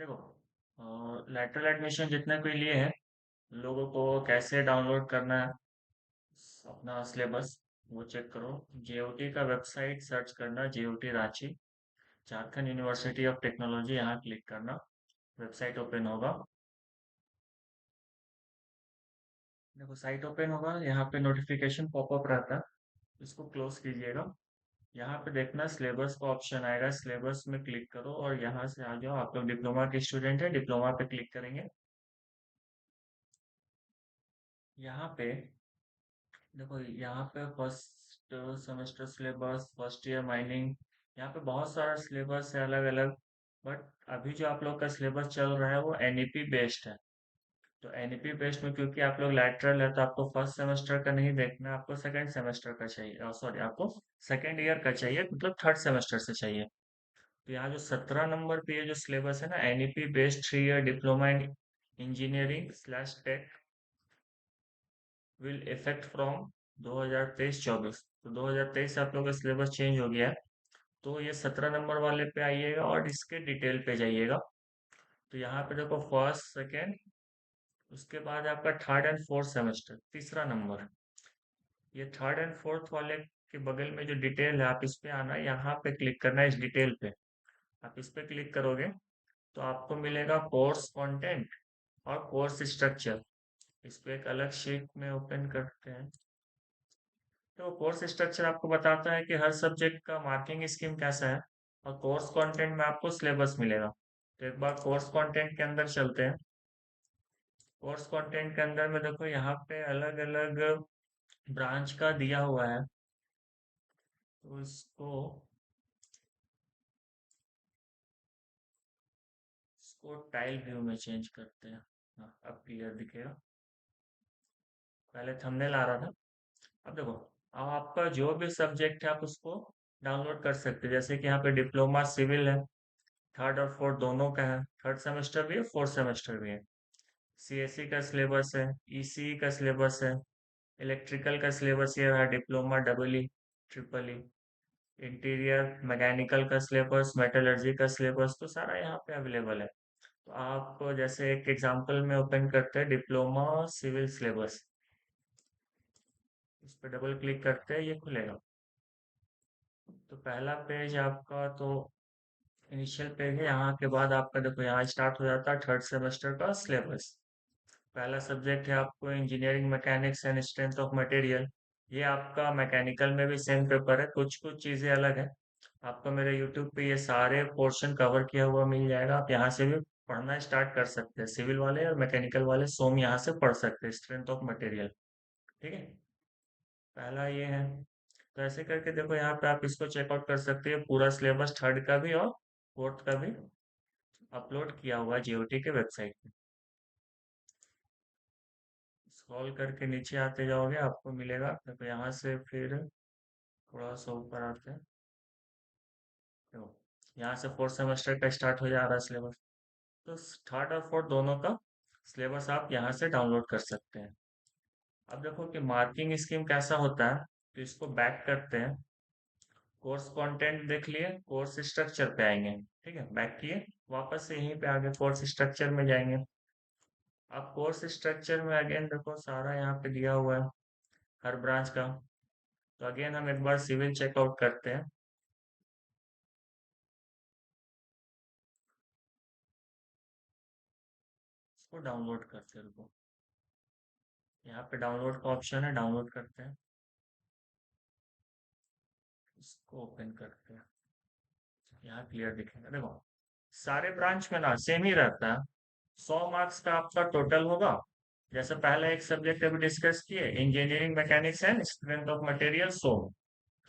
देखो, lateral admission जितने कोई लिए हैं लोगों को कैसे डाउनलोड करना है अपना सिलेबस वो चेक करो। जेओटी का वेबसाइट सर्च करना, JOT Ranchi, Jharkhand university of technology, यहाँ क्लिक करना, वेबसाइट ओपन होगा। देखो साइट ओपन होगा, यहाँ पे नोटिफिकेशन पॉपअप रहता है, इसको क्लोज कीजिएगा। यहाँ पे देखना सिलेबस का ऑप्शन आएगा, सिलेबस में क्लिक करो और यहाँ से आ जाओ। आप लोग डिप्लोमा के स्टूडेंट है, डिप्लोमा पे क्लिक करेंगे। यहाँ पे देखो, यहाँ पे first semester syllabus, first year mining, यहाँ पे बहुत सारा सिलेबस है अलग अलग। बट अभी जो आप लोग का सिलेबस चल रहा है वो एनईपी बेस्ड है। तो एनईपी बेस्ड में क्योंकि आप लोग लैटरल है तो आपको फर्स्ट सेमेस्टर का नहीं देखना, आपको सेकंड सेमेस्टर का चाहिए, सॉरी आपको सेकंड ईयर का चाहिए, मतलब थर्ड सेमेस्टर से चाहिए। तो यहाँ जो 17 नंबर पे ये जो सिलेबस है ना, NEP based 3 year diploma in engineering slash tech will effect from 2023-24। तो 2023 से आप लोगों का सिलेबस चेंज हो गया है। तो ये 17 नंबर वाले पे आइएगा और इसके डिटेल पे जाइएगा। तो यहाँ पे देखो फर्स्ट सेकेंड, उसके बाद आपका थर्ड एंड फोर्थ सेमेस्टर, तीसरा नंबर। ये थर्ड एंड फोर्थ वाले के बगल में जो डिटेल है, आप इस पे आना, यहाँ पे क्लिक करना है इस डिटेल पे। आप इस पे क्लिक करोगे तो आपको मिलेगा कोर्स कंटेंट और कोर्स स्ट्रक्चर। इस पे एक अलग शीट में ओपन करते हैं। तो कोर्स स्ट्रक्चर आपको बताता है कि हर सब्जेक्ट का मार्किंग स्कीम कैसा है, और कोर्स कंटेंट में आपको सिलेबस मिलेगा। तो एक बार कोर्स कंटेंट के अंदर चलते हैं। कोर्स कंटेंट के अंदर में देखो, यहाँ पे अलग अलग ब्रांच का दिया हुआ है। तो इसको टाइल व्यू में चेंज करते हैं। हाँ, अब क्लियर दिखेगा। पहले थंबनेल आ रहा था। अब देखो, अब आपका जो भी सब्जेक्ट है आप उसको डाउनलोड कर सकते हैं। जैसे कि यहाँ पे डिप्लोमा सिविल है, थर्ड और फोर्थ दोनों का है, थर्ड सेमेस्टर भी है, फोर्थ सेमेस्टर भी है। सीएससी का सिलेबस है, ईसीई का सिलेबस है, इलेक्ट्रिकल का सिलेबस ये है, diploma double E, triple E, interior mechanical का सिलेबस, मेटलर्जी का सिलेबस, तो सारा यहाँ पे अवेलेबल है। तो आप जैसे एक एग्जांपल में ओपन करते हैं डिप्लोमा सिविल सिलेबस, इस पर डबल क्लिक करते हैं, ये खुलेगा। तो पहला पेज आपका तो इनिशियल पेज है। यहाँ के बाद आपका देखो, यहाँ स्टार्ट हो जाता है थर्ड सेमेस्टर का सिलेबस। पहला सब्जेक्ट है आपको engineering mechanics and strength of material. ये आपका मैकेनिकल में भी सेम पेपर है, कुछ कुछ चीज़ें अलग है। आपको मेरे यूट्यूब पे ये सारे पोर्शन कवर किया हुआ मिल जाएगा, आप यहाँ से भी पढ़ना स्टार्ट कर सकते हैं। सिविल वाले और मैकेनिकल वाले सोम यहाँ से पढ़ सकते हैं, स्ट्रेंथ ऑफ मटेरियल। ठीक है, पहला ये है। तो ऐसे करके देखो, यहाँ पे आप इसको चेकआउट कर सकते हैं, पूरा सिलेबस थर्ड का भी और फोर्थ का भी अपलोड किया हुआ है जीओटी के वेबसाइट पे। स्क्रॉल करके नीचे आते जाओगे आपको मिलेगा, तो यहाँ से फिर थोड़ा सा ऊपर आते हैं। देखो, यहाँ से फोर्थ सेमेस्टर का स्टार्ट हो जा रहा है सिलेबस। तो थर्ड और फोर्थ दोनों का सिलेबस आप यहाँ से डाउनलोड कर सकते हैं। अब देखो कि मार्किंग स्कीम कैसा होता है, तो इसको बैक करते हैं। कोर्स कंटेंट देख लिए, कोर्स स्ट्रक्चर पे आएंगे। ठीक है, बैक किए, वापस से यहीं पे आगे कोर्स स्ट्रक्चर में जाएंगे। अब कोर्स स्ट्रक्चर में अगेन देखो सारा यहाँ पे दिया हुआ है हर ब्रांच का। तो अगेन हम एक बार सिविल चेकआउट करते हैं। इसको डाउनलोड करते हैं, रुको। यहाँ पे डाउनलोड का ऑप्शन है, डाउनलोड करते हैं। इसको ओपन करते हैं, यहाँ क्लियर दिखेगा। देखो सारे ब्रांच में ना सेम ही रहता है। 100 मार्क्स का आपका टोटल होगा। जैसे पहला एक सब्जेक्ट अभी डिस्कस किए, engineering mechanics and strength of material, so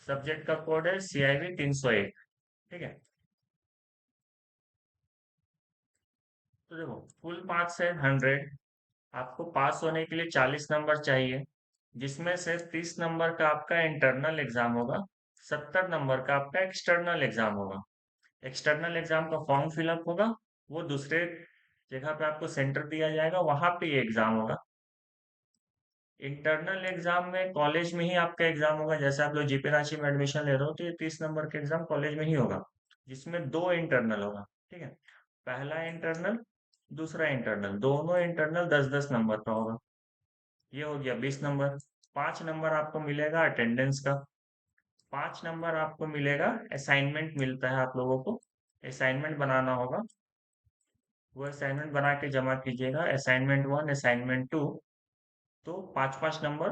subject का कोड है CIV 301। ठीक है, तो देखो फुल मार्क्स है 100। आपको पास होने के लिए 40 नंबर चाहिए, जिसमें से 30 नंबर का आपका इंटरनल एग्जाम होगा, 70 नंबर का आपका एक्सटर्नल एग्जाम होगा। एक्सटर्नल एग्जाम का फॉर्म फिलअप होगा, वो दूसरे जगह पे आपको सेंटर दिया जाएगा, वहां पे ये एग्जाम होगा। इंटरनल एग्जाम में कॉलेज में ही आपका एग्जाम होगा। जैसे आप लोग जीपी रांची में एडमिशन ले रहे हो तो ये 30 नंबर का एग्जाम कॉलेज में ही होगा, जिसमें 2 इंटरनल होगा। ठीक है, पहला इंटरनल, दूसरा इंटरनल, दोनों इंटरनल 10-10 नंबर का होगा। ये हो गया 20 नंबर। 5 नंबर आपको मिलेगा अटेंडेंस का। 5 नंबर आपको मिलेगा, असाइनमेंट मिलता है आप लोगों को, असाइनमेंट बनाना होगा। वो असाइनमेंट बना के जमा कीजिएगा, असाइनमेंट 1, असाइनमेंट 2। तो 5-5 नंबर,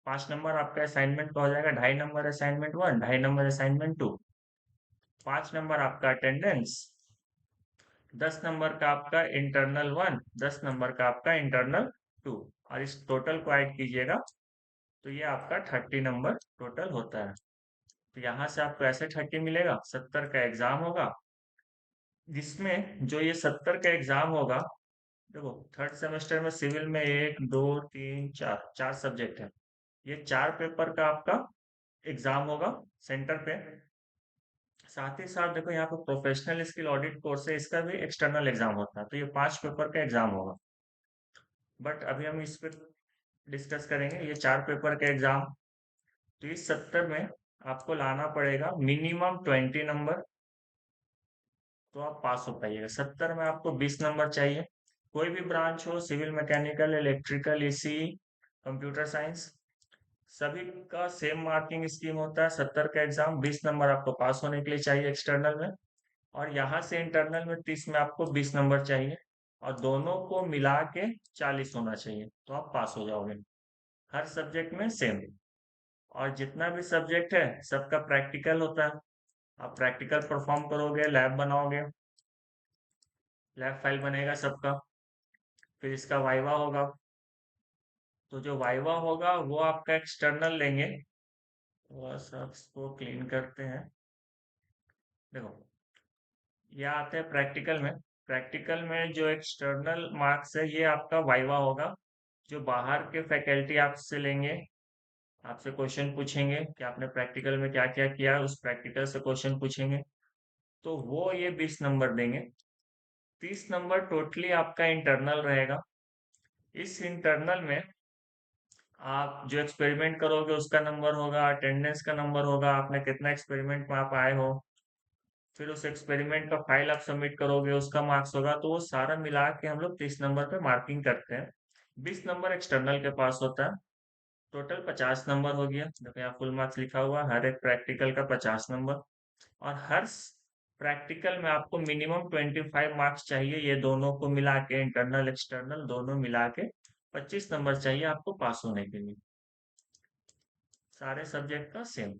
5 नंबर आपका असाइनमेंट का हो जाएगा, 2.5 number assignment 1, 2.5 number assignment 2। 5 number आपका अटेंडेंस, 10 नंबर का आपका इंटरनल 1, 10 नंबर का आपका इंटरनल 2। और इस टोटल को ऐड कीजिएगा तो ये आपका 30 नंबर टोटल होता है। तो यहाँ से आपको ऐसे 30 मिलेगा। 70 का एग्जाम होगा, जिसमें जो ये 70 का एग्जाम होगा, देखो थर्ड सेमेस्टर में सिविल में 1, 2, 3, 4 चार सब्जेक्ट है। ये 4 पेपर का आपका एग्जाम होगा सेंटर पे। साथ ही साथ देखो यहाँ पे प्रोफेशनल स्किल ऑडिट कोर्स है, इसका भी एक्सटर्नल एग्जाम होता है। तो ये 5 पेपर का एग्जाम होगा। बट अभी हम इस पर डिस्कस करेंगे ये 4 पेपर का एग्जाम। तो इस 70 में आपको लाना पड़ेगा मिनिमम 20 नंबर, तो आप पास हो पाइएगा। 70 में आपको 20 नंबर चाहिए। कोई भी ब्रांच हो, civil, mechanical, electrical, EC, computer science, सभी का सेम मार्किंग स्कीम होता है। 70 का एग्जाम, 20 नंबर आपको पास होने के लिए चाहिए एक्सटर्नल में। और यहाँ से इंटरनल में 30 में आपको 20 नंबर चाहिए। और दोनों को मिला के 40 होना चाहिए, तो आप पास हो जाओगे। हर सब्जेक्ट में सेम। और जितना भी सब्जेक्ट है सबका प्रैक्टिकल होता है। आप प्रैक्टिकल परफॉर्म करोगे, लैब बनाओगे, लैब फाइल बनेगा सबका। फिर इसका वाइवा होगा। तो जो वाइवा होगा वो आपका एक्सटर्नल लेंगे। थोड़ा सा इसको क्लीन करते हैं। देखो ये आते हैं प्रैक्टिकल में। प्रैक्टिकल में जो एक्सटर्नल मार्क्स है ये आपका वाइवा होगा। जो बाहर के फैकल्टी आपसे लेंगे, आपसे क्वेश्चन पूछेंगे कि आपने प्रैक्टिकल में क्या क्या किया, उस प्रैक्टिकल से क्वेश्चन पूछेंगे। तो वो ये 20 नंबर देंगे। 30 नंबर टोटली आपका इंटरनल रहेगा। इस इंटरनल में आप जो एक्सपेरिमेंट करोगे उसका नंबर होगा, अटेंडेंस का नंबर होगा, आपने कितना एक्सपेरिमेंट में आप आए हो, फिर उस एक्सपेरिमेंट का फाइल आप सबमिट करोगे उसका मार्क्स होगा। तो वो सारा मिला के हम लोग 30 नंबर पे मार्किंग करते हैं। 20 नंबर एक्सटर्नल के पास होता है। टोटल 50 नंबर हो गया। देखो यहाँ फुल मार्क्स लिखा हुआ, हर एक प्रैक्टिकल का 50 नंबर। और हर प्रैक्टिकल में आपको मिनिमम 25 मार्क्स चाहिए। ये दोनों को मिला के, इंटरनल एक्सटर्नल दोनों मिला के 25 नंबर चाहिए आपको पास होने के लिए, सारे सब्जेक्ट का सेम।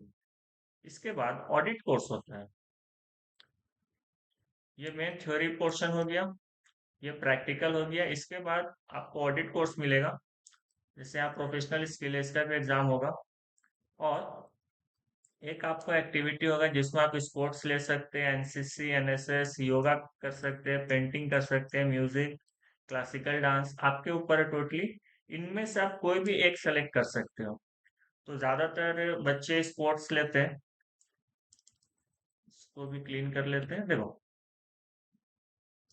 इसके बाद ऑडिट कोर्स होता है। ये मेन थ्योरी पोर्शन हो गया, ये प्रैक्टिकल हो गया। इसके बाद आपको ऑडिट कोर्स मिलेगा। जैसे आप प्रोफेशनल स्किल है, इसका भी एग्जाम होगा। और एक आपको एक्टिविटी होगा जिसमें आप स्पोर्ट्स ले सकते हैं, एनसीसी, एनएसएस, योगा कर सकते हैं, पेंटिंग कर सकते हैं, म्यूजिक, क्लासिकल डांस, आपके ऊपर है टोटली। इनमें से आप कोई भी एक सेलेक्ट कर सकते हो। तो ज्यादातर बच्चे स्पोर्ट्स लेते हैं। इसको भी क्लीन कर लेते हैं। देखो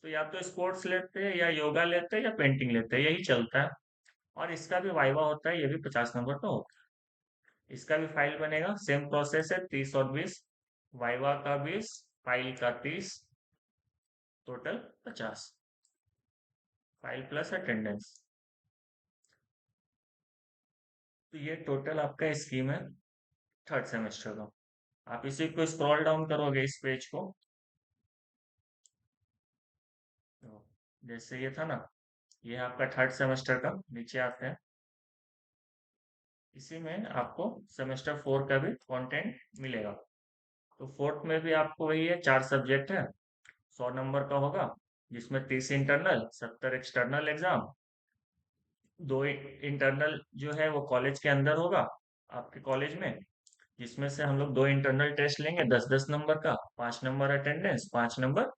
तो या तो स्पोर्ट्स लेते हैं, या योगा लेते हैं, या पेंटिंग लेते हैं, यही चलता है। और इसका भी वाइवा होता है, ये भी 50 नंबर का होता है। इसका भी फाइल बनेगा, सेम प्रोसेस है, 30 और 20। वाइवा का 20, फाइल का 30, टोटल 50। File plus attendance. तो ये टोटल आपका स्कीम है थर्ड सेमेस्टर का। आप इसी को स्क्रॉल डाउन करोगे इस पेज को, तो जैसे ये था ना, ये है आपका थर्ड सेमेस्टर का। नीचे आते हैं, इसी में आपको सेमेस्टर 4 का भी कंटेंट मिलेगा। तो फोर्थ में भी आपको वही है, 4 सब्जेक्ट है, 100 नंबर का होगा, जिसमें 30 इंटरनल, 70 एक्सटर्नल एग्जाम। दो इंटरनल जो है वो कॉलेज के अंदर होगा, आपके कॉलेज में, जिसमें से हम लोग 2 इंटरनल टेस्ट लेंगे 10-10 नंबर का। 5 number attendance, 5 number,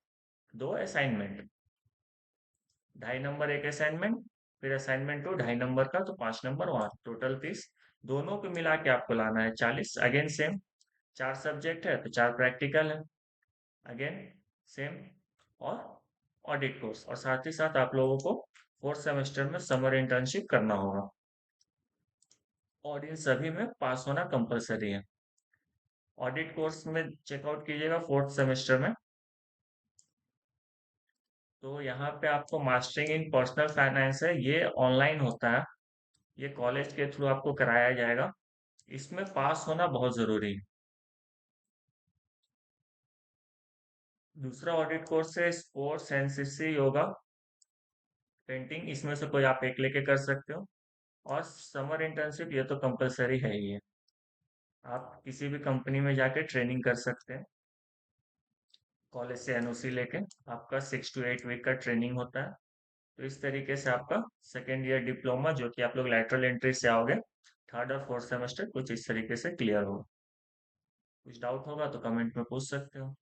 2 assignment, 2.5 number एक असाइनमेंट, फिर असाइनमेंट 2 2.5 नंबर का, तो 5 नंबर वहाँ, टोटल 30। दोनों को मिला के आपको लाना है 40। अगेन सेम, 4 सब्जेक्ट है तो 4 प्रैक्टिकल है, अगेन सेम। और ऑडिट कोर्स, और साथ ही साथ आप लोगों को फोर्थ सेमेस्टर में समर इंटर्नशिप करना होगा। और इन सभी में पास होना कंपलसरी है। ऑडिट कोर्स में चेकआउट कीजिएगा फोर्थ सेमेस्टर में। तो यहाँ पे आपको मास्टरिंग इन पर्सनल फाइनेंस है, ये ऑनलाइन होता है। ये कॉलेज के थ्रू आपको कराया जाएगा। इसमें पास होना बहुत जरूरी है। दूसरा ऑडिट कोर्स है स्पोर्ट्स एनसीसी योगा पेंटिंग, इसमें से कोई आप एक लेके कर सकते हो। और समर इंटर्नशिप ये तो कंपलसरी है ही है। आप किसी भी कंपनी में जाके ट्रेनिंग कर सकते हैं कॉलेज से एनओसी लेके। आपका 6 to 8 वीक का ट्रेनिंग होता है। तो इस तरीके से आपका सेकेंड ईयर डिप्लोमा, जो कि आप लोग लैटरल एंट्री से आओगे, थर्ड और फोर्थ सेमेस्टर कुछ इस तरीके से क्लियर होगा। कुछ डाउट होगा तो कमेंट में पूछ सकते हो।